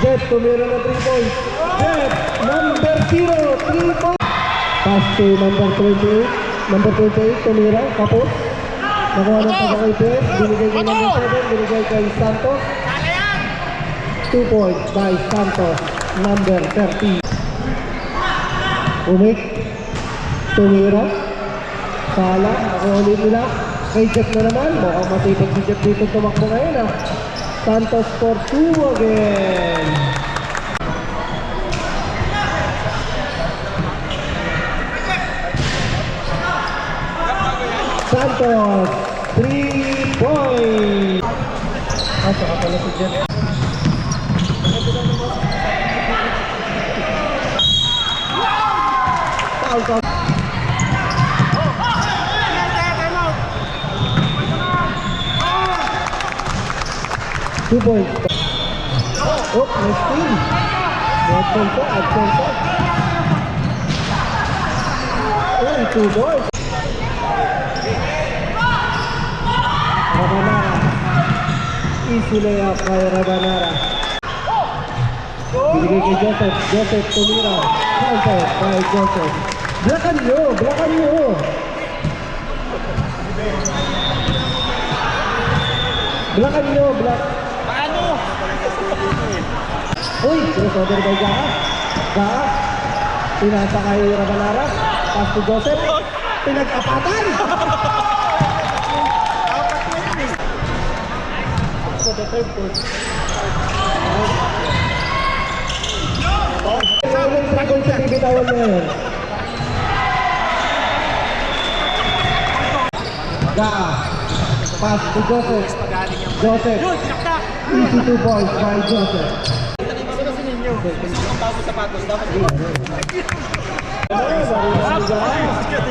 Jet, tumira na 3 points. Jet, number 0, 3 points. Pass to number 28. Number 28, tumira, kapos. Nakuha ng pagkakay Jet. Binigay kay number 7, binigay kay Santos. 2 points by Santos, number 30. Umik, tumira. Sala, nakuha ulit nila. Kay Jet na naman, mukhang matipag si Jet dito tumakbo ngayon Santos for 2 again. Santos, 3 points. Saka pala si Jet. Foul call. 2 points. Oh, nice steal. Advance. Oh, 2 points. Rabanara. Easy layup kay Rabanara. Binigay kay Joseph. Joseph tumira. Counter by Joseph. Blakan nyo. Uy, crossover by Gaa. Pinasa kay Rabanara. Pass to Joseph. Pinag-apatan. So the third point. Bibitawan niya yun. Gaa. Pass to Joseph. Easy 2 points by Joseph.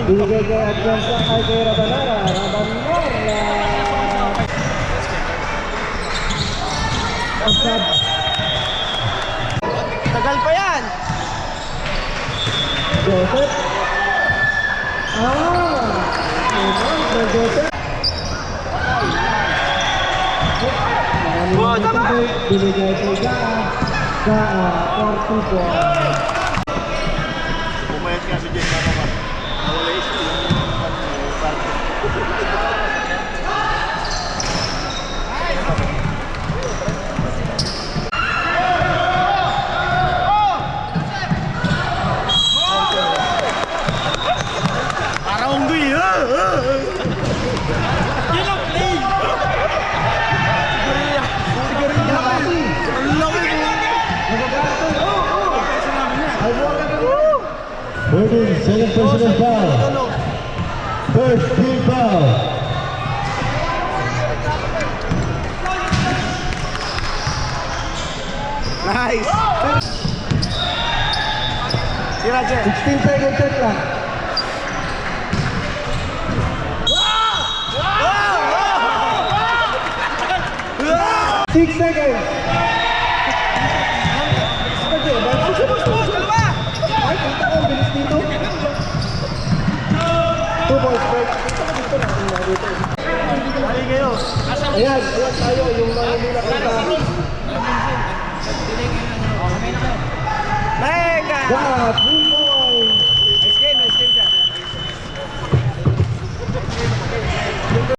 Binigay kay advance kay Rabanara. Tagal pa yan. Joseph. Joseph. Binigay kay Gaa for 2 points. Pumayat nga si Jen naman. Nawala issue yung parang unggoy Second personal foul. First team foul. Nice. Tira, Jen. 16 seconds set lang. Six seconds. Ayan tayo yung mga nila Mega! Got